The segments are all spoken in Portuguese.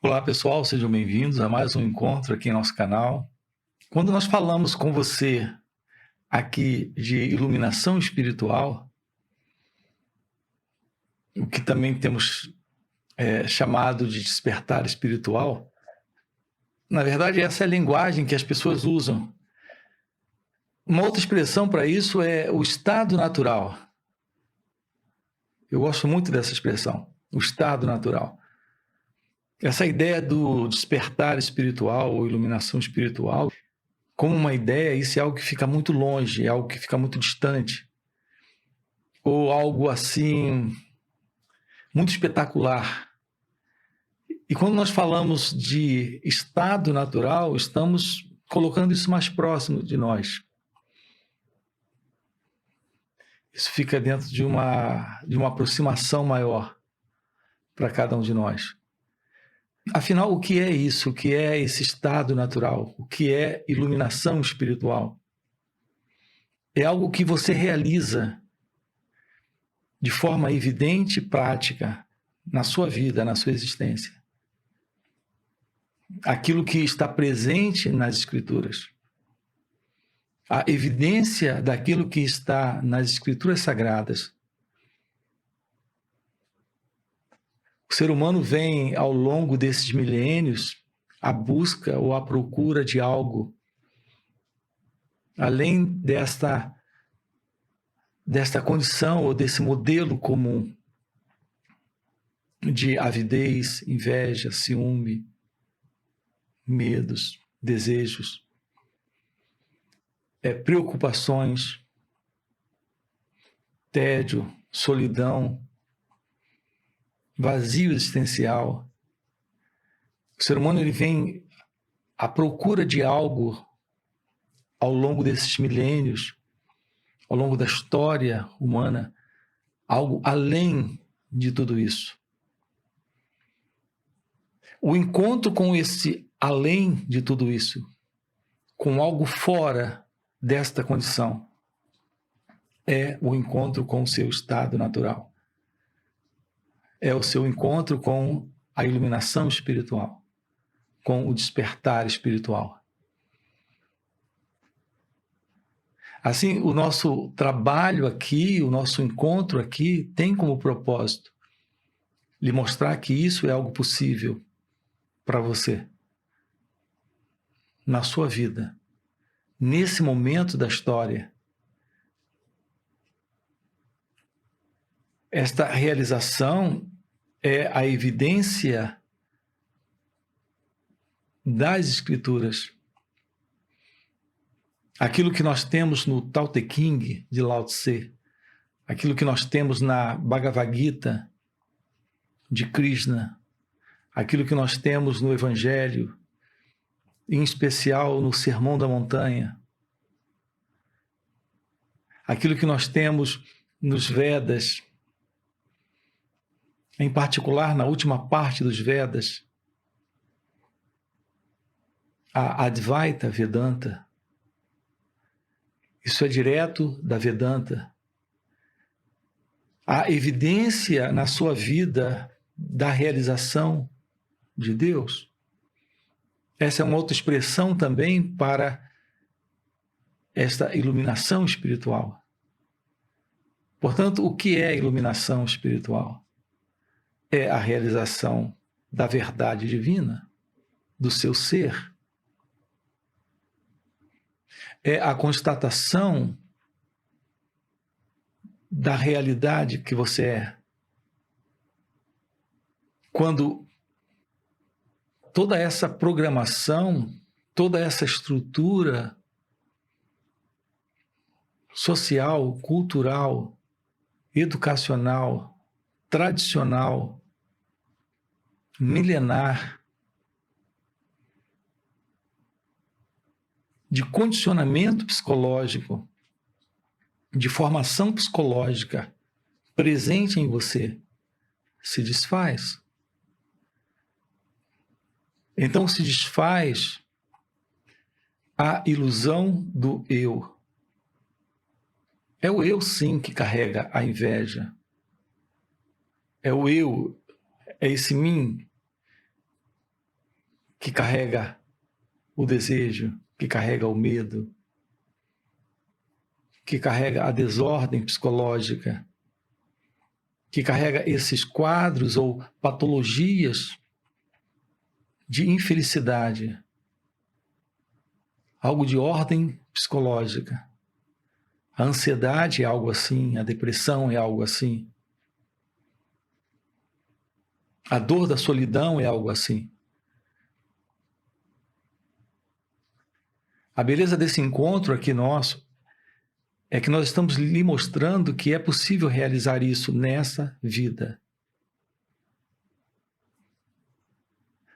Olá pessoal, sejam bem-vindos a mais um encontro aqui em nosso canal. Quando nós falamos com você aqui de iluminação espiritual, o que também temos chamado de despertar espiritual, na verdade essa é a linguagem que as pessoas usam. Uma outra expressão para isso é o estado natural. Eu gosto muito dessa expressão, o estado natural. Essa ideia do despertar espiritual ou iluminação espiritual, como uma ideia, isso é algo que fica muito longe, é algo que fica muito distante, ou algo assim muito espetacular. E quando nós falamos de estado natural, estamos colocando isso mais próximo de nós. Isso fica dentro de uma aproximação maior para cada um de nós. Afinal, o que é isso? O que é esse estado natural? O que é iluminação espiritual? É algo que você realiza de forma evidente e prática na sua vida, na sua existência. Aquilo que está presente nas Escrituras. A evidência daquilo que está nas Escrituras Sagradas. O ser humano vem, ao longo desses milênios, à busca ou à procura de algo, além desta condição ou desse modelo comum de avidez, inveja, ciúme, medos, desejos, preocupações, tédio, solidão, vazio existencial. O ser humano ele vem à procura de algo ao longo desses milênios, ao longo da história humana, algo além de tudo isso. O encontro com esse além de tudo isso, com algo fora desta condição, é o encontro com o seu estado natural. É o seu encontro com a iluminação espiritual, com o despertar espiritual. Assim, o nosso trabalho aqui, o nosso encontro aqui, tem como propósito lhe mostrar que isso é algo possível para você, na sua vida, nesse momento da história. Esta realização é a evidência das Escrituras. Aquilo que nós temos no Tao Te Ching de Lao Tse, aquilo que nós temos na Bhagavad Gita de Krishna, aquilo que nós temos no Evangelho, em especial no Sermão da Montanha, aquilo que nós temos nos Vedas, em particular na última parte dos Vedas, a Advaita Vedanta. Isso é direto da Vedanta. A evidência na sua vida da realização de Deus. Essa é uma outra expressão também para esta iluminação espiritual. Portanto, o que é iluminação espiritual? É a realização da verdade divina, do seu ser. É a constatação da realidade que você é. Quando toda essa programação, toda essa estrutura social, cultural, educacional, tradicional, milenar, de condicionamento psicológico, de formação psicológica presente em você, se desfaz. Então se desfaz a ilusão do eu. É o eu, sim, que carrega a inveja. É o eu, é esse mim que carrega o desejo, que carrega o medo, que carrega a desordem psicológica, que carrega esses quadros ou patologias de infelicidade, algo de ordem psicológica. A ansiedade é algo assim, a depressão é algo assim. A dor da solidão é algo assim. A beleza desse encontro aqui nosso é que nós estamos lhe mostrando que é possível realizar isso nessa vida.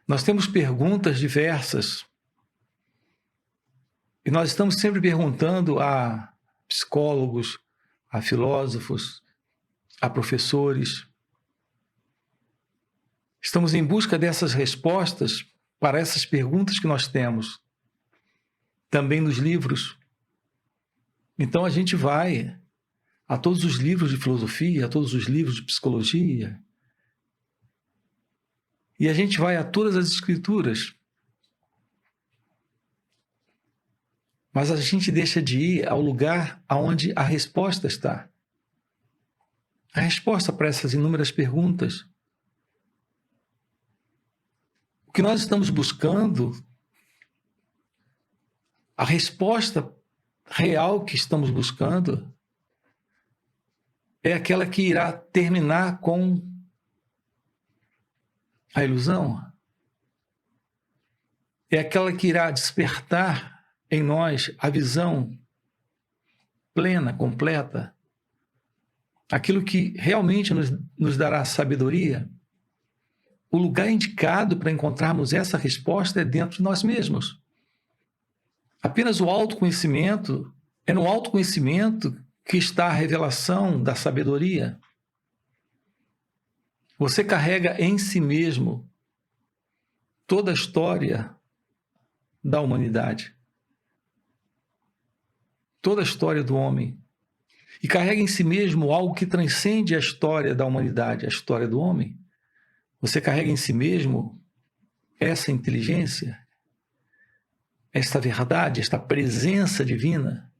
Nós temos perguntas diversas e nós estamos sempre perguntando a psicólogos, a filósofos, a professores. Estamos em busca dessas respostas para essas perguntas que nós temos, também nos livros. Então a gente vai a todos os livros de filosofia, a todos os livros de psicologia, e a gente vai a todas as escrituras. Mas a gente deixa de ir ao lugar onde a resposta está. A resposta para essas inúmeras perguntas. O que nós estamos buscando, a resposta real que estamos buscando, é aquela que irá terminar com a ilusão. É aquela que irá despertar em nós a visão plena, completa, aquilo que realmente nos dará sabedoria. O lugar indicado para encontrarmos essa resposta é dentro de nós mesmos. Apenas o autoconhecimento, é no autoconhecimento que está a revelação da sabedoria. Você carrega em si mesmo toda a história da humanidade, toda a história do homem, e carrega em si mesmo algo que transcende a história da humanidade, a história do homem. Você carrega em si mesmo essa inteligência, esta verdade, esta presença divina,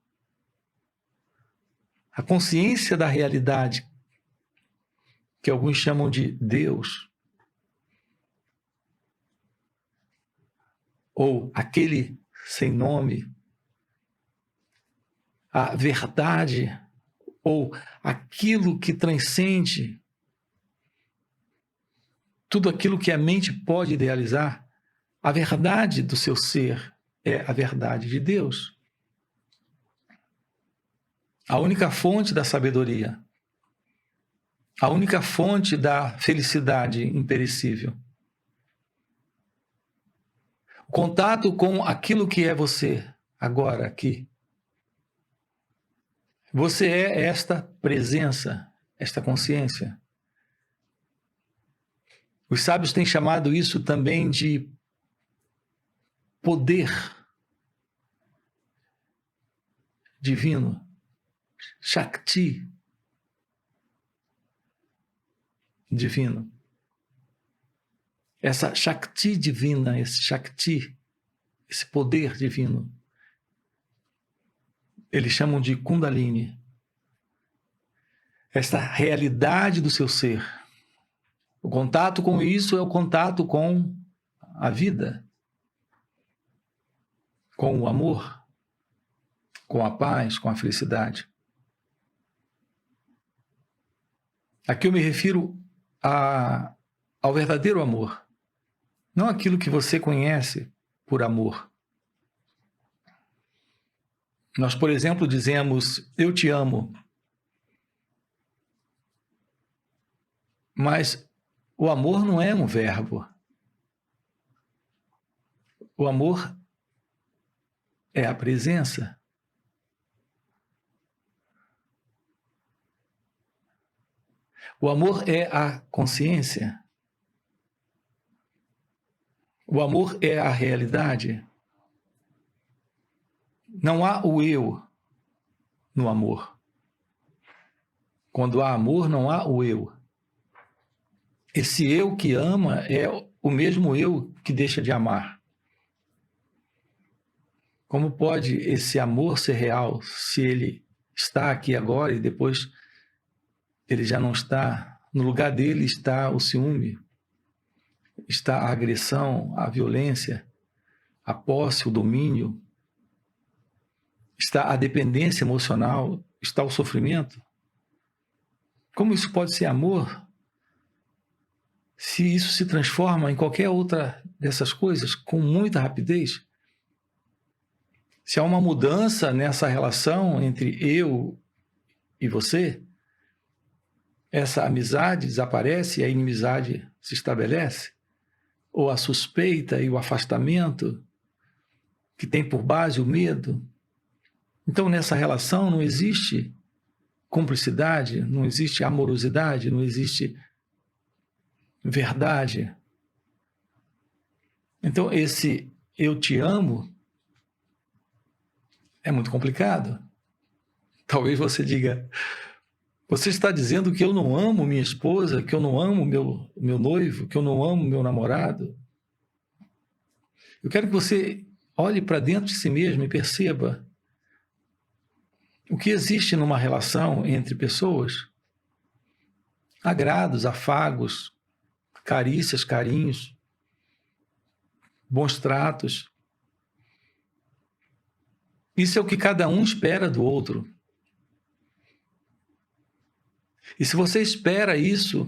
a consciência da realidade, que alguns chamam de Deus, ou aquele sem nome, a verdade, ou aquilo que transcende tudo aquilo que a mente pode idealizar. A verdade do seu ser é a verdade de Deus. A única fonte da sabedoria, a única fonte da felicidade imperecível. O contato com aquilo que é você, agora, aqui. Você é esta presença, esta consciência. Os sábios têm chamado isso também de poder divino, Shakti divino. Essa Shakti divina, esse Shakti, esse poder divino, eles chamam de Kundalini. Esta realidade do seu ser. O contato com isso é o contato com a vida, com o amor, com a paz, com a felicidade. Aqui eu me refiro ao verdadeiro amor, não aquilo que você conhece por amor. Nós, por exemplo, dizemos, eu te amo, mas o amor não é um verbo. O amor é a presença. O amor é a consciência. O amor é a realidade. Não há o eu no amor. Quando há amor, não há o eu. Esse eu que ama é o mesmo eu que deixa de amar? Como pode esse amor ser real se ele está aqui agora e depois ele já não está? No lugar dele está o ciúme, está a agressão, a violência, a posse, o domínio, está a dependência emocional, está o sofrimento. Como isso pode ser amor se isso se transforma em qualquer outra dessas coisas com muita rapidez? Se há uma mudança nessa relação entre eu e você, essa amizade desaparece e a inimizade se estabelece? Ou a suspeita e o afastamento, que tem por base o medo? Então, nessa relação não existe cumplicidade, não existe amorosidade, não existe verdade. Então, esse eu te amo é muito complicado. Talvez você diga, você está dizendo que eu não amo minha esposa, que eu não amo meu noivo, que eu não amo meu namorado? Eu quero que você olhe para dentro de si mesmo e perceba o que existe numa relação entre pessoas. Agrados, afagos, carícias, carinhos, bons tratos. Isso é o que cada um espera do outro. E se você espera isso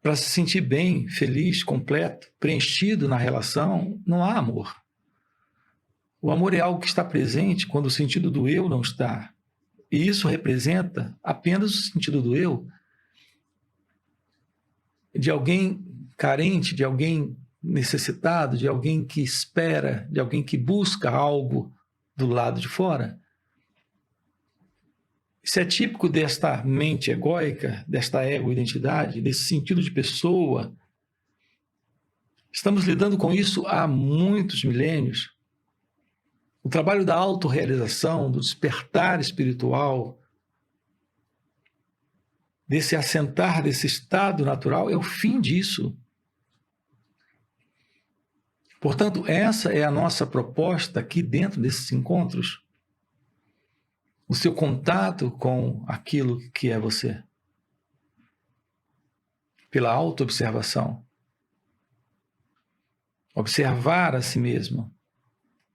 para se sentir bem, feliz, completo, preenchido na relação, não há amor. O amor é algo que está presente quando o sentido do eu não está. E isso representa apenas o sentido do eu, de alguém carente, de alguém necessitado, de alguém que espera, de alguém que busca algo do lado de fora. Isso é típico desta mente egóica, desta ego-identidade, desse sentido de pessoa. Estamos lidando com isso há muitos milênios. O trabalho da autorrealização, do despertar espiritual, desse assentar, desse estado natural, é o fim disso. Portanto, essa é a nossa proposta aqui dentro desses encontros. O seu contato com aquilo que é você. Pela autoobservação. Observar a si mesmo.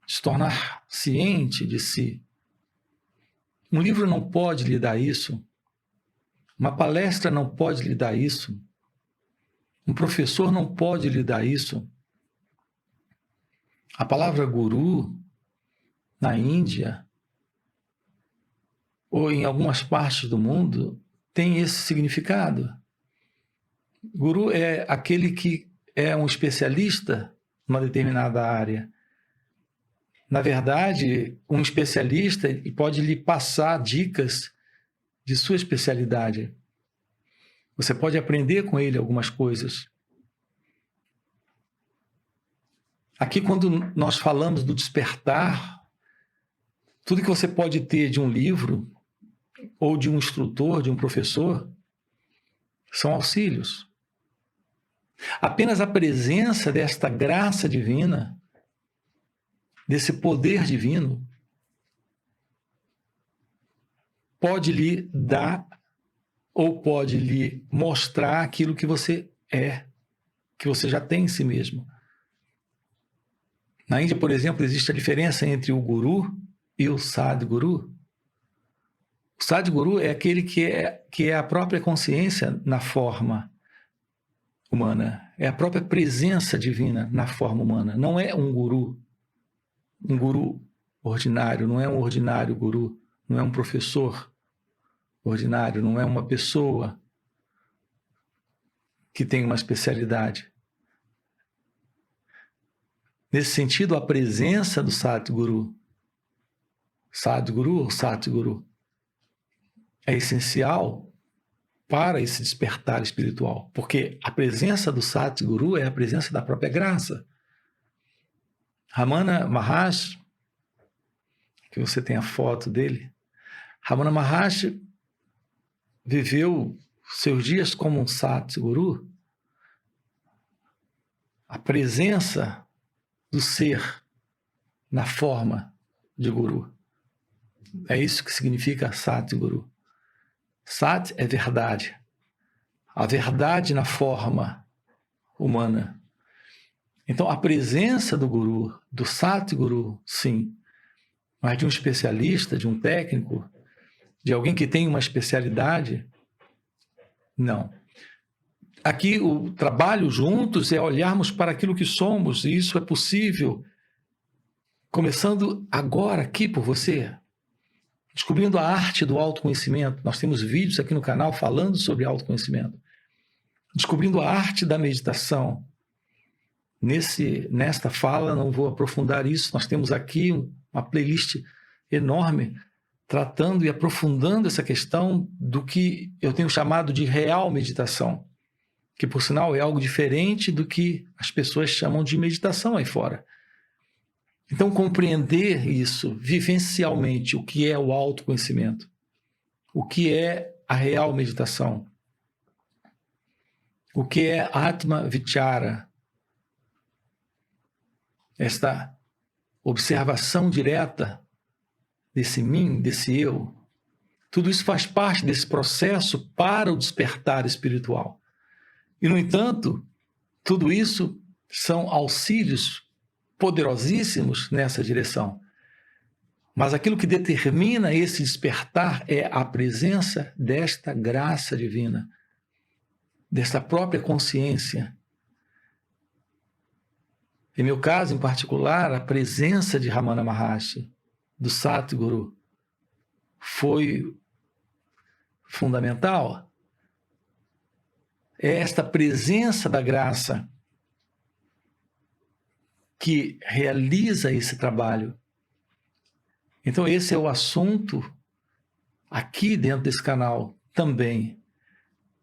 Se tornar ciente de si. Um livro não pode lhe dar isso. Uma palestra não pode lhe dar isso. Um professor não pode lhe dar isso. A palavra guru, na Índia, ou em algumas partes do mundo, tem esse significado. Guru é aquele que é um especialista numa determinada área. Na verdade, um especialista pode lhe passar dicas de sua especialidade. Você pode aprender com ele algumas coisas. Aqui, quando nós falamos do despertar, tudo que você pode ter de um livro, ou de um instrutor, de um professor, são auxílios. Apenas a presença desta graça divina, desse poder divino, pode lhe dar ou pode lhe mostrar aquilo que você é, que você já tem em si mesmo. Na Índia, por exemplo, existe a diferença entre o guru e o Sadguru. O Sadguru é aquele que é a própria consciência na forma humana, é a própria presença divina na forma humana. Não é um guru ordinário, não é um ordinário guru, não é um professor ordinário, não é uma pessoa que tem uma especialidade. Nesse sentido, a presença do Sadguru ou Satguru, é essencial para esse despertar espiritual, porque a presença do Satguru é a presença da própria graça. Ramana Maharshi, que você tem a foto dele, Ramana Maharshi viveu seus dias como um Satguru, a presença do ser na forma de Guru. É isso que significa Satguru. Sat é verdade. A verdade na forma humana. Então, a presença do Guru, do Satguru, sim, mas de um especialista, de um técnico, de alguém que tem uma especialidade, não. Aqui o trabalho juntos é olharmos para aquilo que somos, e isso é possível, começando agora aqui por você, descobrindo a arte do autoconhecimento. Nós temos vídeos aqui no canal falando sobre autoconhecimento. Descobrindo a arte da meditação. Nesta fala, não vou aprofundar isso, nós temos aqui uma playlist enorme tratando e aprofundando essa questão do que eu tenho chamado de real meditação, que, por sinal, é algo diferente do que as pessoas chamam de meditação aí fora. Então, compreender isso vivencialmente, o que é o autoconhecimento, o que é a real meditação, o que é Atma Vichara, esta observação direta desse mim, desse eu, tudo isso faz parte desse processo para o despertar espiritual. E, no entanto, tudo isso são auxílios poderosíssimos nessa direção. Mas aquilo que determina esse despertar é a presença desta graça divina, desta própria consciência. Em meu caso, em particular, a presença de Ramana Maharshi, do Satguru, foi fundamental. É esta presença da graça que realiza esse trabalho. Então, esse é o assunto aqui dentro desse canal também.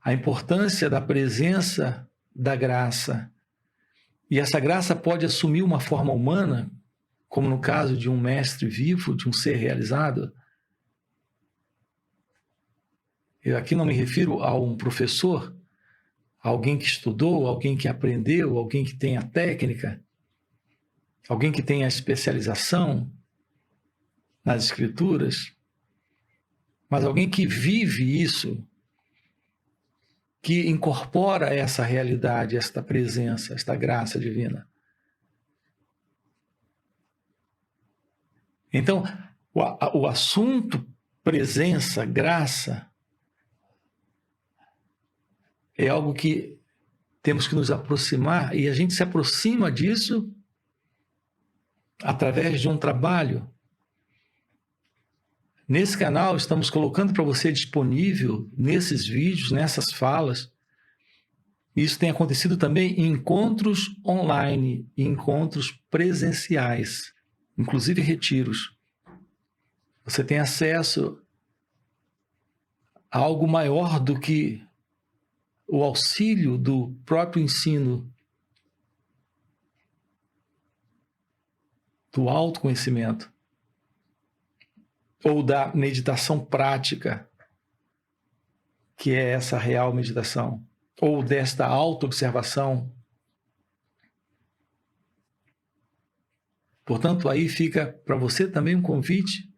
A importância da presença da graça. E essa graça pode assumir uma forma humana, como no caso de um mestre vivo, de um ser realizado. Eu aqui não me refiro a um professor, a alguém que estudou, alguém que aprendeu, alguém que tem a técnica, alguém que tem a especialização nas escrituras, mas alguém que vive isso, que incorpora essa realidade, esta presença, esta graça divina. Então, o assunto presença, graça, é algo que temos que nos aproximar, e a gente se aproxima disso através de um trabalho. Nesse canal, estamos colocando para você disponível, nesses vídeos, nessas falas. Isso tem acontecido também em encontros online e encontros presenciais, inclusive retiros. Você tem acesso a algo maior do que o auxílio do próprio ensino, do autoconhecimento, ou da meditação prática, que é essa real meditação, ou desta autoobservação. Portanto, aí fica para você também um convite.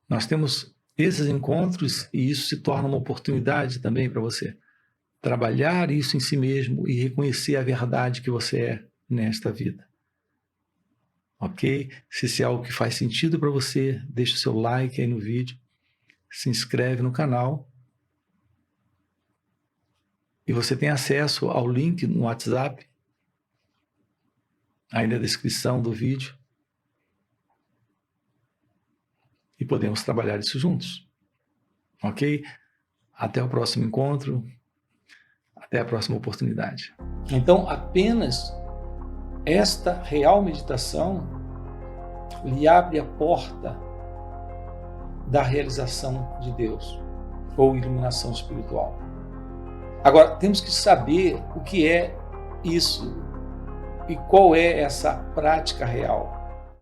Nós temos esses encontros e isso se torna uma oportunidade também para você trabalhar isso em si mesmo e reconhecer a verdade que você é nesta vida. Ok? Se isso é algo que faz sentido para você, deixa o seu like aí no vídeo, se inscreve no canal e você tem acesso ao link no WhatsApp, aí na descrição do vídeo, e podemos trabalhar isso juntos. Ok? Até o próximo encontro, até a próxima oportunidade. Então, apenas esta real meditação lhe abre a porta da realização de Deus ou iluminação espiritual. Agora, temos que saber o que é isso e qual é essa prática real.